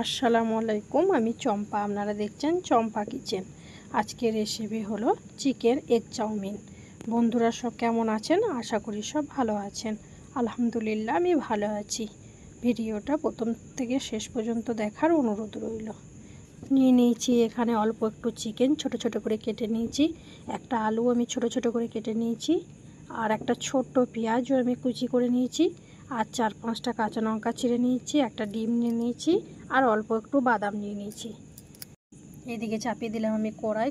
আসসালামু আলাইকুম, আমি চম্পা। আপনারা দেখছেন চম্পা কিচেন। আজকের রেসিপি হলো চিকেন এগ চাউমিন। বন্ধুরা সব কেমন আছেন? আশা করি সব ভালো আছেন। আলহামদুলিল্লাহ আমি ভালো আছি। ভিডিওটা প্রথম থেকে শেষ পর্যন্ত দেখার অনুরোধ রইল। নিয়ে নিয়েছি এখানে অল্প একটু চিকেন ছোট ছোট করে কেটে নিয়েছি। একটা আলু আমি ছোট ছোট করে কেটে নিয়েছি। আর একটা ছোট্ট পেঁয়াজও আমি কুচি করে নিয়েছি। আর 4-5টা কাঁচা লঙ্কা চিড়ে নিয়েছি। একটা ডিম নিয়ে নিয়েছি। আর অল্প একটু বাদাম নিয়ে নিয়েছি। এদিকে চাপিয়ে দিলাম আমি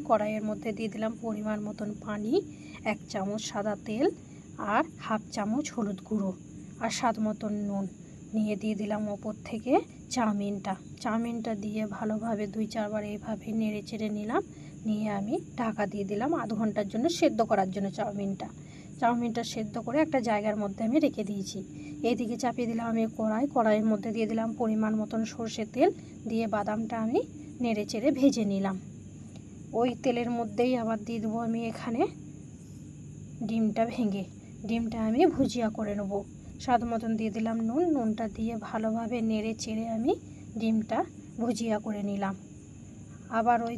কড়াইয়ের মধ্যে দিয়ে দিলাম পরিমাণ মতন পানি, 1 চামচ সাদা তেল, আর 1/2 চামচ হলুদ গুঁড়ো, আর স্বাদ মতন নুন নিয়ে দিয়ে দিলাম ওপর থেকে চাউমিনটা দিয়ে ভালোভাবে 2-4 বার এইভাবে নেড়ে চেড়ে নিলাম। নিয়ে আমি ঢাকা দিয়ে দিলাম আধ ঘন্টার জন্য সেদ্ধ করার জন্য। চাউমিনটা সেদ্ধ করে একটা জায়গার মধ্যে আমি রেখে দিয়েছি। এইদিকে চাপিয়ে দিলাম আমি কড়াইয়ের মধ্যে দিয়ে দিলাম পরিমাণ মতন সর্ষের তেল, দিয়ে বাদামটা আমি নেড়ে চেড়ে ভেজে নিলাম। ওই তেলের মধ্যেই আবার দিয়ে দেবো আমি এখানে ডিমটা আমি ভুজিয়া করে নেব। স্বাদ মতন দিয়ে দিলাম নুনটা দিয়ে ভালোভাবে নেড়ে চেড়ে আমি ডিমটা ভুজিয়া করে নিলাম। আবার ওই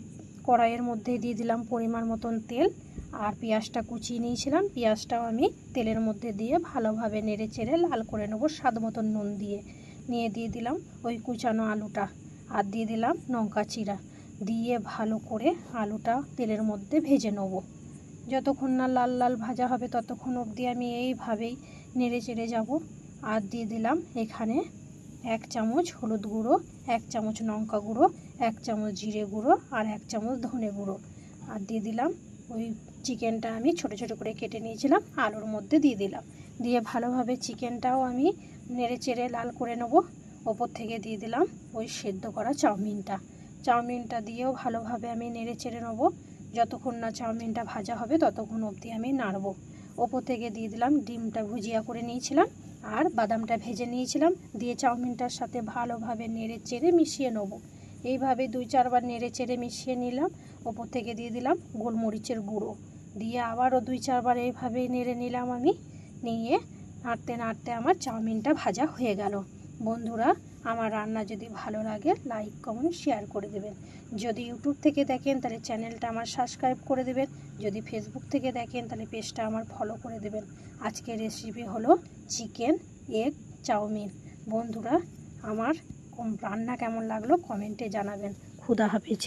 কড়াইয়ের মধ্যে দিয়ে দিলাম পরিমাণ মতন তেল, আর পেঁয়াজটা কুচিয়ে নিয়েছিলাম, পেঁয়াজটাও আমি তেলের মধ্যে দিয়ে ভালোভাবে নেড়ে চেড়ে লাল করে নেব স্বাদ মতন নুন দিয়ে। নিয়ে দিয়ে দিলাম ওই কুচানো আলুটা, আর দিয়ে দিলাম লঙ্কা চিরা, দিয়ে ভালো করে আলুটা তেলের মধ্যে ভেজে নেব। যতক্ষণ না লাল লাল ভাজা হবে ততক্ষণ অবধি আমি এইভাবেই নেড়ে চেড়ে যাব। আর দিয়ে দিলাম এখানে 1 চামচ হলুদ গুঁড়ো, 1 চামচ লঙ্কা গুঁড়ো, 1 চামচ জিরে গুঁড়ো, আর 1 চামচ ধনে গুঁড়ো। আর দিয়ে দিলাম ওই চিকেনটা আমি ছোট ছোট করে কেটে নিয়েছিলাম, আলুর মধ্যে দিয়ে দিলাম। দিয়ে ভালোভাবে চিকেনটাও আমি নেড়ে চেড়ে লাল করে নেব। ওপর থেকে দিয়ে দিলাম ওই সেদ্ধ করা চাউমিনটা দিয়েও ভালোভাবে আমি নেড়ে চেড়ে নেব। যতক্ষণ না চাউমিনটা ভাজা হবে ততক্ষণ অবধি আমি নাড়ব। ওপর থেকে দিয়ে দিলাম ডিমটা ভুজিয়া করে নিয়েছিলাম, আর বাদামটা ভেজে নিয়েছিলাম, দিয়ে চাউমিনটার সাথে ভালোভাবে নেড়ে চেড়ে মিশিয়ে নেব। এইভাবে 2-4 বার নেড়ে চেড়ে মিশিয়ে নিলাম। ওপর থেকে দিয়ে দিলাম গোলমরিচের গুঁড়ো, দিয়ে আবারও 2-4 বার এইভাবেই নেড়ে নিলাম আমি। নিয়ে নাড়তে নাড়তে আমার চাউমিনটা ভাজা হয়ে গেল। বন্ধুরা, আমার রান্না যদি ভালো লাগে লাইক কমেন্ট শেয়ার করে দেবেন। যদি ইউটিউব থেকে দেখেন তাহলে চ্যানেলটা আমার সাবস্ক্রাইব করে দেবেন। যদি ফেসবুক থেকে দেখেন তাহলে পেজটা আমার ফলো করে দেবেন। আজকের রেসিপি হলো চিকেন এগ চাউমিন। বন্ধুরা, আমার রান্না কেমন লাগলো কমেন্টে জানাবেন। খুদা হাফেজ।